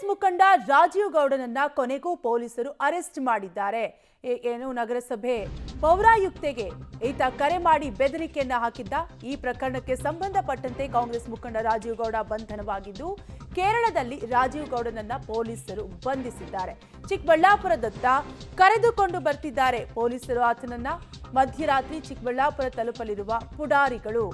ಮುಖಂಡ ರಾಜೀವ್ ಗೌಡನನ್ನ ಕೊನೆಗೂ ಪೊಲೀಸರು ಅರೆಸ್ಟ್ ಮಾಡಿದ್ದಾರೆ. ಏನು ನಗರಸಭೆ ಪೌರಾಯುಕ್ತೆಗೆ ಈತ ಕರೆ ಮಾಡಿ ಬೆದರಿಕೆಯನ್ನ ಹಾಕಿದ್ದ. ಈ ಪ್ರಕರಣಕ್ಕೆ ಸಂಬಂಧಪಟ್ಟಂತೆ ಕಾಂಗ್ರೆಸ್ ಮುಖಂಡ ರಾಜೀವ್ ಗೌಡ ಬಂಧನವಾಗಿದ್ದು ಕೇರಳದಲ್ಲಿ ರಾಜೀವ್ ಗೌಡನನ್ನ ಪೊಲೀಸರು ಬಂಧಿಸಿದ್ದಾರೆ. ಚಿಕ್ಕಬಳ್ಳಾಪುರದತ್ತ ಕರೆದುಕೊಂಡು ಬರ್ತಿದ್ದಾರೆ ಪೊಲೀಸರು ಆತನನ್ನ. ಮಧ್ಯರಾತ್ರಿ ಚಿಕ್ಕಬಳ್ಳಾಪುರ ತಲುಪಲಿರುವ ಪುಡಾರಿಗಳು.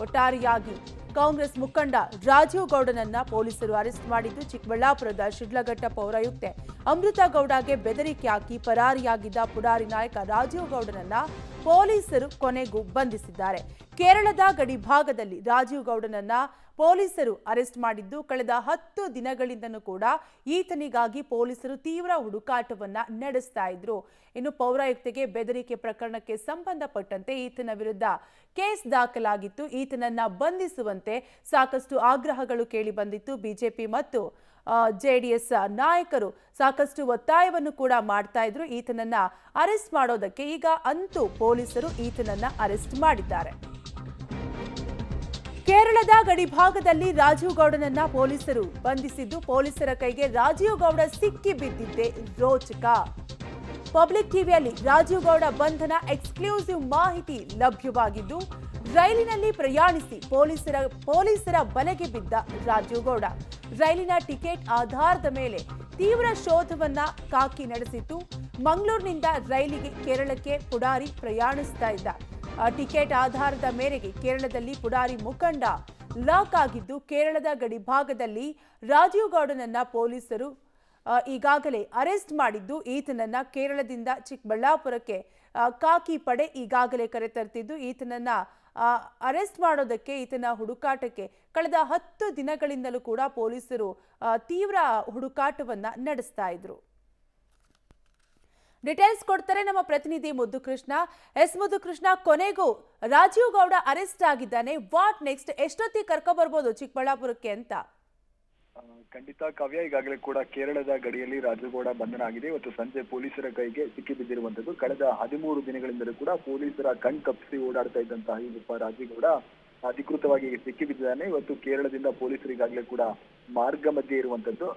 ಒಟ್ಟಾರೆಯಾಗಿ ಕಾಂಗ್ರೆಸ್ ಮುಖಂಡ ರಾಜೀವ್ ಗೌಡನನ್ನ ಪೊಲೀಸರು ಅರೆಸ್ಟ್ ಮಾಡಿದ್ದು ಚಿಕ್ಕಬಳ್ಳಾಪುರದ ಶಿಡ್ಲಘಟ್ಟ ಪೌರಾಯುಕ್ತೆ ಅಮೃತ ಗೌಡಗೆ ಬೆದರಿಕೆ ಹಾಕಿ ಪರಾರಿಯಾಗಿದ್ದ ಪುಡಾರಿ ನಾಯಕ ರಾಜೀವ್ ಗೌಡನನ್ನ ಪೊಲೀಸರು ಕೊನೆಗೂ ಬಂಧಿಸಿದ್ದಾರೆ. ಕೇರಳದ ಗಡಿ ಭಾಗದಲ್ಲಿ ರಾಜೀವ್ ಗೌಡನನ್ನ ಪೊಲೀಸರು ಅರೆಸ್ಟ್ ಮಾಡಿದ್ದು ಕಳೆದ 10 ದಿನಗಳಿಂದನೂ ಕೂಡ ಈತನಿಗಾಗಿ ಪೊಲೀಸರು ತೀವ್ರ ಹುಡುಕಾಟವನ್ನ ನಡೆಸ್ತಾ ಇದ್ರು. ಇನ್ನು ಪೌರಾಯುಕ್ತೆಗೆ ಬೆದರಿಕೆ ಪ್ರಕರಣಕ್ಕೆ ಸಂಬಂಧಪಟ್ಟಂತೆ ಈತನ ವಿರುದ್ಧ ಕೇಸ್ ದಾಖಲಾಗಿತ್ತು. ಈತನನ್ನ ಬಂಧಿಸುವಂತೆ ಸಾಕಷ್ಟು ಆಗ್ರಹಗಳು ಕೇಳಿ ಬಂದಿತ್ತು. ಬಿಜೆಪಿ ಮತ್ತು ಜೆಡಿಎಸ್ ನಾಯಕರು ಸಾಕಷ್ಟು ಒತ್ತಾಯವನ್ನು ಕೂಡ ಮಾಡ್ತಾ ಇದ್ರು ಈತನನ್ನ ಅರೆಸ್ಟ್ ಮಾಡೋದಕ್ಕೆ. ಈಗ ಅಂತೂ ಪೊಲೀಸರು ಈತನನ್ನ ಅರೆಸ್ಟ್ ಮಾಡಿದ್ದಾರೆ. ಕೇರಳದ ಗಡಿ ಭಾಗದಲ್ಲಿ ರಾಜೀವ್ ಗೌಡನನ್ನ ಪೊಲೀಸರು ಬಂಧಿಸಿದ್ದು ಪೊಲೀಸರ ಕೈಗೆ ರಾಜೀವ್ ಗೌಡ ಸಿಕ್ಕಿ ಬಿದ್ದಿದ್ದೇ ರೋಚಕ. ಪಬ್ಲಿಕ್ ಟಿವಿಯಲ್ಲಿ ರಾಜೀವ್ ಗೌಡ ಬಂಧನ ಎಕ್ಸ್ಕ್ಲೂಸಿವ್ ಮಾಹಿತಿ ಲಭ್ಯವಾಗಿದ್ದು ರೈಲಿನಲ್ಲಿ ಪ್ರಯಾಣಿಸಿ ಪೊಲೀಸರ ಬಲೆಗೆ ಬಿದ್ದ ರಾಜೀವ್ ಗೌಡ ರೈಲಿನ ಟಿಕೆಟ್ ಆಧಾರದ ಮೇಲೆ ತೀವ್ರ ಶೋಧವನ್ನ ಕಾಕಿ ನಡೆಸಿತ್ತು. ಮಂಗಳೂರಿನಿಂದ ರೈಲಿಗೆ ಕೇರಳಕ್ಕೆ ಪುಡಾರಿ ಪ್ರಯಾಣಿಸ್ತಾ ಇದ್ದ. ಟಿಕೆಟ್ ಆಧಾರದ ಮೇರೆಗೆ ಕೇರಳದಲ್ಲಿ ಪುಡಾರಿ ಮುಖಂಡ ಲಾಕ್ ಆಗಿದ್ದು ಕೇರಳದ ಗಡಿ ಭಾಗದಲ್ಲಿ ರಾಜೀವ್ ಗೌಡನನ್ನ ಪೊಲೀಸರು ಈಗಾಗಲೇ ಅರೆಸ್ಟ್ ಮಾಡಿದ್ದು ಈತನನ್ನ ಕೇರಳದಿಂದ ಚಿಕ್ಕಬಳ್ಳಾಪುರಕ್ಕೆ ಕಾಕಿ ಪಡೆ ಈಗಾಗಲೇ ಕರೆತರ್ತಿದ್ದು ಈತನನ್ನ ಅರೆಸ್ಟ್ ಮಾಡೋದಕ್ಕೆ ಈತನ ಹುಡುಕಾಟಕ್ಕೆ ಕಳೆದ 10 ದಿನಗಳಿಂದಲೂ ಕೂಡ ಪೊಲೀಸರು ತೀವ್ರ ಹುಡುಕಾಟವನ್ನ ನಡೆಸ್ತಾ ಇದ್ರು. ಡೀಟೇಲ್ಸ್ ಕೊಡ್ತಾರೆ ನಮ್ಮ ಪ್ರತಿನಿಧಿ ಮುದ್ದುಕೃಷ್ಣ. ಮುದ್ದುಕೃಷ್ಣ, ಕೊನೆಗೂ ರಾಜೀವ್ ಗೌಡ ಅರೆಸ್ಟ್ ಆಗಿದ್ದಾನೆ. What next? ಎಷ್ಟೊತ್ತಿಗೆ ಕರ್ಕೊಬರ್ಬೋದು ಚಿಕ್ಕಬಳ್ಳಾಪುರಕ್ಕೆ ಅಂತ? ಖಂಡಿತ ಕಾವ್ಯ, ಈಗಾಗಲೇ ಕೂಡ ಕೇರಳದ ಗಡಿಯಲ್ಲಿ ರಾಜೀವ್ ಗೌಡ ಬಂಧನ ಆಗಿದೆ. ಇವತ್ತು ಸಂಜೆ ಪೊಲೀಸರ ಕೈಗೆ ಸಿಕ್ಕಿಬಿದ್ದಿರುವಂತದ್ದು. ಕಳೆದ 13 ದಿನಗಳಿಂದಲೂ ಕೂಡ ಪೊಲೀಸರ ಕಣ್ ತಪ್ಪಿಸಿ ಓಡಾಡ್ತಾ ಇದ್ದಂತಹ ಈ ರಾಜೀವ್ ಗೌಡ ಅಧಿಕೃತವಾಗಿ ಸಿಕ್ಕಿಬಿದ್ದಿದ್ದಾನೆ. ಇವತ್ತು ಕೇರಳದಿಂದ ಪೊಲೀಸರಿಗಾಗಲೇ ಕೂಡ ಮಾರ್ಗ ಮಧ್ಯೆ ಇರುವಂತದ್ದು.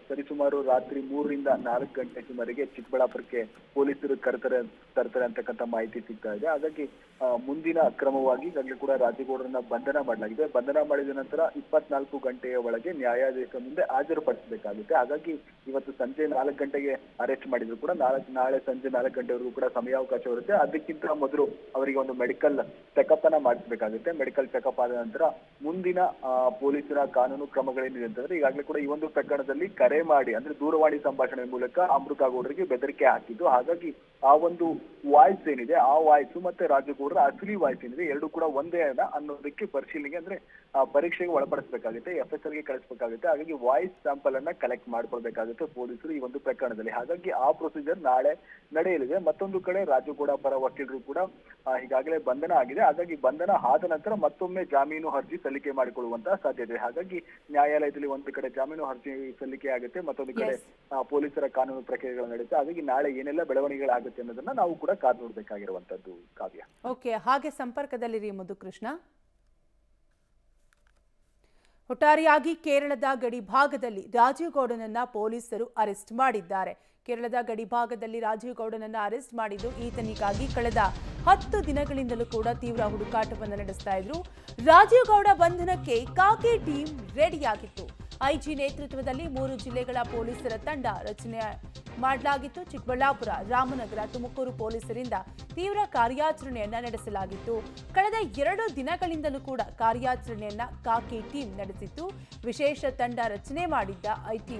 ಸರಿಸುಮಾರು ರಾತ್ರಿ 3 ರಿಂದ 4 ಗಂಟೆ ಸುಮಾರಿಗೆ ಚಿಕ್ಕಬಳ್ಳಾಪುರಕ್ಕೆ ಪೊಲೀಸರು ತರ್ತಾರೆ ಅಂತಕ್ಕಂಥ ಮಾಹಿತಿ ಸಿಗ್ತಾ ಇದೆ. ಹಾಗಾಗಿ ಮುಂದಿನ ಕ್ರಮವಾಗಿ ಈಗಾಗಲೇ ಕೂಡ ರಾಜೀವ್ ಗೌಡರನ್ನ ಬಂಧನ ಮಾಡಲಾಗಿದೆ. ಬಂಧನ ಮಾಡಿದ ನಂತರ 24 ಗಂಟೆಯ ಒಳಗೆ ನ್ಯಾಯಾಧೀಶ ಮುಂದೆ ಹಾಜರುಪಡಿಸಬೇಕಾಗುತ್ತೆ. ಹಾಗಾಗಿ ಇವತ್ತು ಸಂಜೆ 4 ಗಂಟೆಗೆ ಅರೆಸ್ಟ್ ಮಾಡಿದ್ರು ಕೂಡ ನಾಳೆ ಸಂಜೆ 4 ಗಂಟೆವರೆಗೂ ಕೂಡ ಸಮಯಾವಕಾಶ ಇರುತ್ತೆ. ಅದಕ್ಕಿಂತ ಮೊದಲು ಅವರಿಗೆ ಒಂದು ಮೆಡಿಕಲ್ ಚೆಕಪ್ ಅನ್ನ ಮಾಡಿಸಬೇಕಾಗುತ್ತೆ. ಮೆಡಿಕಲ್ ಚೆಕಪ್ ಆದ ನಂತರ ಮುಂದಿನ ಪೊಲೀಸರ ಕಾನೂನು ಕ್ರಮಗಳೇನಿದೆ ಅಂತಂದ್ರೆ ಈಗಾಗಲೇ ಕೂಡ ಈ ಒಂದು ಪ್ರಕರಣದಲ್ಲಿ ಕರೆ ಮಾಡಿ ಅಂದ್ರೆ ದೂರವಾಣಿ ಸಂಭಾಷಣೆ ಮೂಲಕ ಅಮೃತ ಗೌಡರಿಗೆ ಬೆದರಿಕೆ ಹಾಕಿದ್ದು. ಹಾಗಾಗಿ ಆ ಒಂದು ವಾಯ್ಸ್ ಏನಿದೆ ಆ ವಾಯ್ಸ್ ಮತ್ತೆ ರಾಜೀವ್ ಗೌಡರ ಅಸಲಿ ವಾಯ್ಸ್ ಏನಿದೆ ಎರಡು ಕೂಡ ಒಂದೇ ಅನ್ನೋದಕ್ಕೆ ಪರಿಶೀಲನೆಗೆ ಅಂದ್ರೆ ಪರೀಕ್ಷೆಗೆ ಒಳಪಡಿಸಬೇಕಾಗುತ್ತೆ, FSR ಗೆ ಕಳಿಸಬೇಕಾಗುತ್ತೆ. ಹಾಗಾಗಿ ವಾಯ್ಸ್ ಸ್ಯಾಂಪಲ್ ಅನ್ನ ಕಲೆಕ್ಟ್ ಮಾಡ್ಕೊಳ್ಬೇಕಾಗುತ್ತೆ ಪೊಲೀಸರು ಈ ಒಂದು ಪ್ರಕರಣದಲ್ಲಿ. ಹಾಗಾಗಿ ಆ ಪ್ರೊಸೀಜರ್ ನಾಳೆ ನಡೆಯಲಿದೆ. ಮತ್ತೊಂದು ಕಡೆ ರಾಜೀವ್ ಗೌಡ ಪರ ವಕೀಲರು ಕೂಡ ಈಗಾಗಲೇ ಬಂಧನ ಆಗಿದೆ. ಹಾಗಾಗಿ ಬಂಧನ ಆದ ನಂತರ ಮತ್ತೊಮ್ಮೆ ಜಾಮೀನು ಅರ್ಜಿ ಸಲ್ಲಿಕೆ ಮಾಡಿಕೊಳ್ಳುವಂತಹ ಸಾಧ್ಯತೆ. ಹಾಗಾಗಿ ನ್ಯಾಯಾಲಯದಲ್ಲಿ ಒಂದು ಕಡೆ ಜಾಮೀನು ಅರ್ಜಿ ಸಲ್ಲಿಕೆ ಆಗುತ್ತೆ, ಮತ್ತೊಂದು ಕಡೆ ಪೊಲೀಸರ ಕಾನೂನು ಪ್ರಕ್ರಿಯೆಗಳು ನಡೆಯುತ್ತೆ. ಹಾಗಾಗಿ ನಾಳೆ ಏನೆಲ್ಲ ಬೆಳವಣಿಗೆಗಳಾಗುತ್ತೆ ಅನ್ನೋದನ್ನ ನಾವು ಕೂಡ ಕಾದು ನೋಡ್ಬೇಕಾಗಿರುವಂತದ್ದು ಕಾವ್ಯ. ಓಕೆ, ಹಾಗೆ ಸಂಪರ್ಕದಲ್ಲಿರಿ ಮುದ್ದುಕೃಷ್ಣ. ಒಟ್ಟಾರೆಯಾಗಿ ಕೇರಳದ ಗಡಿ ಭಾಗದಲ್ಲಿ ರಾಜೀವ್ ಗೌಡನನ್ನ ಪೊಲೀಸರು ಅರೆಸ್ಟ್ ಮಾಡಿದ್ದಾರೆ. ಕೇರಳದ ಗಡಿ ಭಾಗದಲ್ಲಿ ರಾಜೀವ್ ಗೌಡನನ್ನ ಅರೆಸ್ಟ್ ಮಾಡಿದ್ದು ಈತನಿಗಾಗಿ ಕಳೆದ 10 ದಿನಗಳಿಂದಲೂ ಕೂಡ ತೀವ್ರ ಹುಡುಕಾಟವನ್ನು ನಡೆಸ್ತಾ ಇದ್ರು. ರಾಜೀವ್ ಗೌಡ ಬಂಧನಕ್ಕೆ ಕಾಕಿ ಟೀಮ್ ರೆಡಿಯಾಗಿತ್ತು. ಐಜಿ ನೇತೃತ್ವದಲ್ಲಿ 3 ಜಿಲ್ಲೆಗಳ ಪೊಲೀಸರ ತಂಡ ರಚನೆ ಮಾಡಲಾಗಿತ್ತು. ಚಿಕ್ಕಬಳ್ಳಾಪುರ, ರಾಮನಗರ, ತುಮಕೂರು ಪೊಲೀಸರಿಂದ ತೀವ್ರ ಕಾರ್ಯಾಚರಣೆಯನ್ನ ನಡೆಸಲಾಗಿತ್ತು. ಕಳೆದ 2 ದಿನಗಳಿಂದಲೂ ಕೂಡ ಕಾರ್ಯಾಚರಣೆಯನ್ನ ಕಾಕಿ ಟೀಮ್ ನಡೆಸಿತ್ತು. ವಿಶೇಷ ತಂಡ ರಚನೆ ಮಾಡಿದ್ದ ಐಟಿ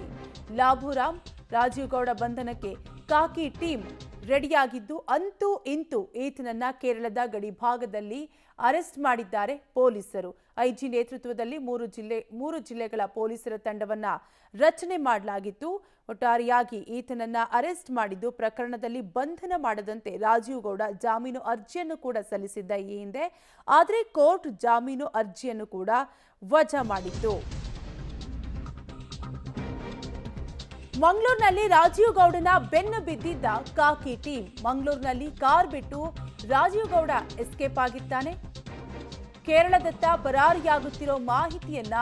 ಲಾಭುರಾಮ್ ರಾಜೀವ್ ಗೌಡ ಬಂಧನಕ್ಕೆ ಕಾಕಿ ಟೀಮ್ ರೆಡಿಯಾಗಿದ್ದು ಅಂತೂ ಇಂತೂ ಈತನನ್ನ ಕೇರಳದ ಗಡಿ ಭಾಗದಲ್ಲಿ ಅರೆಸ್ಟ್ ಮಾಡಿದ್ದಾರೆ ಪೊಲೀಸರು. ಐಜಿ ನೇತೃತ್ವದಲ್ಲಿ 3 ಜಿಲ್ಲೆಗಳ ಪೊಲೀಸರ ತಂಡವನ್ನ ರಚನೆ ಮಾಡಲಾಗಿತ್ತು. ಒಟ್ಟಾರೆಯಾಗಿ ಈತನನ್ನ ಅರೆಸ್ಟ್ ಮಾಡಿದ್ದು ಪ್ರಕರಣದಲ್ಲಿ ಬಂಧನ ಮಾಡದಂತೆ ರಾಜೀವ್ ಗೌಡ ಜಾಮೀನು ಅರ್ಜಿಯನ್ನು ಕೂಡ ಸಲ್ಲಿಸಿದ್ದ ಈ ಹಿಂದೆ. ಆದರೆ ಕೋರ್ಟ್ ಜಾಮೀನು ಅರ್ಜಿಯನ್ನು ಕೂಡ ವಜಾ ಮಾಡಿತ್ತು. ಮಂಗಳೂರಿನಲ್ಲಿ ರಾಜೀವ್ ಗೌಡನ ಬೆನ್ನು ಬಿದ್ದಿದ್ದ ಕಾಕಿ ಟೀಮ್. ಮಂಗಳೂರಿನಲ್ಲಿ ಕಾರ್ ಬಿಟ್ಟು ರಾಜೀವ್ ಗೌಡ ಎಸ್ಕೇಪ್ ಆಗಿದ್ದಾನೆ. ಕೇರಳದತ್ತ ಪರಾರಿಯಾಗುತ್ತಿರೋ ಮಾಹಿತಿಯನ್ನ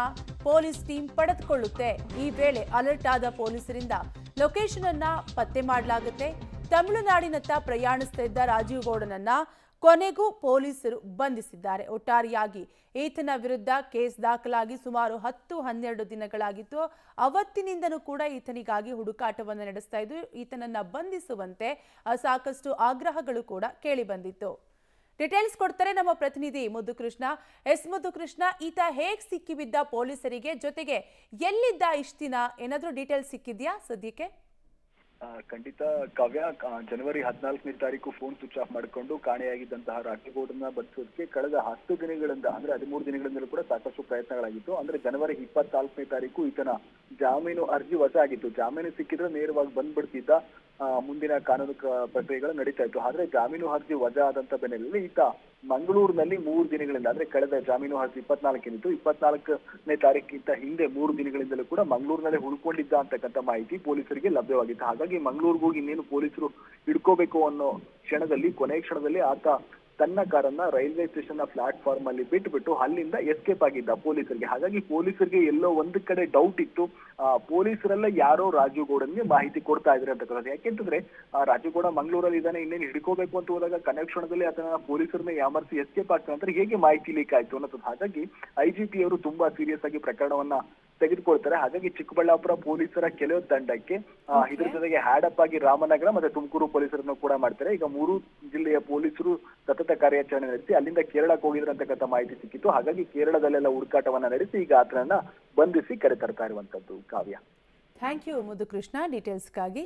ಪೊಲೀಸ್ ಟೀಮ್ ಪಡೆದುಕೊಳ್ಳುತ್ತೆ. ಈ ವೇಳೆ ಅಲರ್ಟ್ ಆದ ಪೊಲೀಸರಿಂದ ಲೊಕೇಶನ್ ಅನ್ನ ಪತ್ತೆ ಮಾಡಲಾಗುತ್ತೆ. ತಮಿಳುನಾಡಿನತ್ತ ಪ್ರಯಾಣಿಸ್ತಾ ಇದ್ದ ರಾಜೀವ್ ಗೌಡನನ್ನ ಕೊನೆಗೂ ಪೊಲೀಸರು ಬಂಧಿಸಿದ್ದಾರೆ. ಒಟ್ಟಾರೆಯಾಗಿ ಈತನ ವಿರುದ್ಧ ಕೇಸ್ ದಾಖಲಾಗಿ ಸುಮಾರು 10-12 ದಿನಗಳಾಗಿತ್ತು. ಅವತ್ತಿನಿಂದನೂ ಕೂಡ ಈತನಿಗಾಗಿ ಹುಡುಕಾಟವನ್ನು ನಡೆಸ್ತಾ ಇದ್ದು, ಈತನನ್ನ ಬಂಧಿಸುವಂತೆ ಸಾಕಷ್ಟು ಆಗ್ರಹಗಳು ಕೂಡ ಕೇಳಿ ಬಂದಿತ್ತು. ಡೀಟೇಲ್ಸ್ ಕೊಡ್ತಾರೆ ನಮ್ಮ ಪ್ರತಿನಿಧಿ ಮುದ್ದುಕೃಷ್ಣ. ಮುದ್ದುಕೃಷ್ಣ, ಈತ ಹೇಗ್ ಸಿಕ್ಕಿಬಿದ್ದ ಪೊಲೀಸರಿಗೆ, ಜೊತೆಗೆ ಎಲ್ಲಿದ್ದ ಇಷ್ಟು ದಿನ, ಏನಾದ್ರೂ ಡೀಟೇಲ್ಸ್ ಸಿಕ್ಕಿದ್ಯಾ ಸದ್ಯಕ್ಕೆ? ಖಂಡಿತ ಕಾವ್ಯ, ಜನವರಿ 14ನೇ ತಾರೀಕು ಫೋನ್ ಸ್ವಿಚ್ ಆಫ್ ಮಾಡಿಕೊಂಡು ಕಾಣೆಯಾಗಿದ್ದಂತಹ ರಾಜೀವ್ಗೌಡನ ಬಂಧಿಸೋದಕ್ಕೆ ಕಳೆದ 10 ದಿನಗಳಿಂದ ಅಂದ್ರೆ 13 ದಿನಗಳಿಂದಲೂ ಕೂಡ ಸಾಕಷ್ಟು ಪ್ರಯತ್ನಗಳಾಗಿತ್ತು. ಅಂದ್ರೆ ಜನವರಿ 24ನೇ ತಾರೀಕು ಈತನ ಜಾಮೀನು ಅರ್ಜಿ ವಜಾ ಆಗಿತ್ತು. ಜಾಮೀನು ಸಿಕ್ಕಿದ್ರೆ ನೇರವಾಗಿ ಬಂದ್ಬಿಡ್ತಿದ್ದ, ಮುಂದಿನ ಕಾನೂನು ಪ್ರಕ್ರಿಯೆಗಳು ನಡೀತಾ ಇತ್ತು. ಆದ್ರೆ ಜಾಮೀನು ಅರ್ಜಿ ವಜಾ ಆದಂತ ಬೆನ್ನಲ್ಲೇ ಈತ ಮಂಗಳೂರಿನಲ್ಲಿ 3 ದಿನಗಳಿಂದ, ಅಂದ್ರೆ ಕಳೆದ ಜಾಮೀನು ಅರ್ಜಿ 24 24ನೇ ತಾರೀಕಿಂತ ಹಿಂದೆ 3 ದಿನಗಳಿಂದಲೂ ಕೂಡ ಮಂಗಳೂರಿನಲ್ಲಿ ಉಳ್ಕೊಂಡಿದ್ದ ಅಂತಕ್ಕಂಥ ಮಾಹಿತಿ ಪೊಲೀಸರಿಗೆ ಲಭ್ಯವಾಗಿತ್ತು. ಹಾಗಾಗಿ ಮಂಗಳೂರಿಗೂ ಇನ್ನೇನು ಪೊಲೀಸರು ಹಿಡ್ಕೋಬೇಕು ಅನ್ನೋ ಕೊನೆ ಕ್ಷಣದಲ್ಲಿ ಆತ ತನ್ನ ಕಾರನ್ನ ರೈಲ್ವೆ ಸ್ಟೇಷನ್ ನ ಪ್ಲಾಟ್ಫಾರ್ಮ್ ಅಲ್ಲಿ ಬಿಟ್ಬಿಟ್ಟು ಅಲ್ಲಿಂದ ಎಸ್ಕೇಪ್ ಆಗಿದ್ದ ಪೊಲೀಸರಿಗೆ. ಹಾಗಾಗಿ ಪೊಲೀಸರಿಗೆ ಎಲ್ಲೋ ಒಂದು ಕಡೆ ಡೌಟ್ ಇತ್ತು, ಪೊಲೀಸರೆಲ್ಲ ಯಾರೋ ರಾಜೀವ್ ಗೌಡನ್ಗೆ ಮಾಹಿತಿ ಕೊಡ್ತಾ ಇದ್ರೆ ಅಂತಕ್ಕಂಥದ್ದು. ಯಾಕೆಂತಂದ್ರೆ ರಾಜೀವ್ ಗೌಡ ಮಂಗಳೂರಲ್ಲಿ ಇದ್ದಾನೆ, ಇನ್ನೇನು ಹಿಡ್ಕೋಬೇಕು ಅಂತ ಹೋದಾಗ ಕನೆಕ್ಷಣದಲ್ಲಿ ಆತನ ಪೊಲೀಸರನ್ನ ಯಾಮರ್ಸಿ ಎಸ್ಕೇಪ್ ಆಗ್ತಾನೆ ಅಂದ್ರೆ ಹೇಗೆ ಮಾಹಿತಿ ಲೀಕ್ ಆಯ್ತು ಅನ್ನೋದು. ಹಾಗಾಗಿ IGP ಅವರು ತುಂಬಾ ಸೀರಿಯಸ್ ಆಗಿ ಪ್ರಕರಣವನ್ನ ತೆಗೆದುಕೊಳ್ತಾರೆ. ಹಾಗಾಗಿ ಚಿಕ್ಕಬಳ್ಳಾಪುರ ಪೊಲೀಸರ ಕೆಲವು ತಂಡಕ್ಕೆ ಇದ್ರ ಜೊತೆಗೆ ಹ್ಯಾಡಪ್ ಆಗಿ ರಾಮನಗರ ಮತ್ತೆ ತುಮಕೂರು ಪೊಲೀಸರನ್ನು ಕೂಡ ಮಾಡ್ತಾರೆ. ಈಗ 3 ಜಿಲ್ಲೆಯ ಪೊಲೀಸರು ಸತತ ಕಾರ್ಯಾಚರಣೆ ನಡೆಸಿ ಅಲ್ಲಿಂದ ಕೇರಳಕ್ಕೆ ಹೋಗಿದ್ರು ಅಂತಕ್ಕಂಥ ಮಾಹಿತಿ ಸಿಕ್ಕಿತ್ತು. ಹಾಗಾಗಿ ಕೇರಳದಲ್ಲೆಲ್ಲ ಹುಡುಕಾಟವನ್ನ ನಡೆಸಿ ಈಗ ಆತನನ್ನ ಬಂಧಿಸಿ ಕರೆತರ್ತಾ ಇರುವಂತದ್ದು. ಕಾವ್ಯ, ಥ್ಯಾಂಕ್ ಯು ಮುದ್ದುಕೃಷ್ಣ ಡೀಟೇಲ್ಸ್ಗಾಗಿ.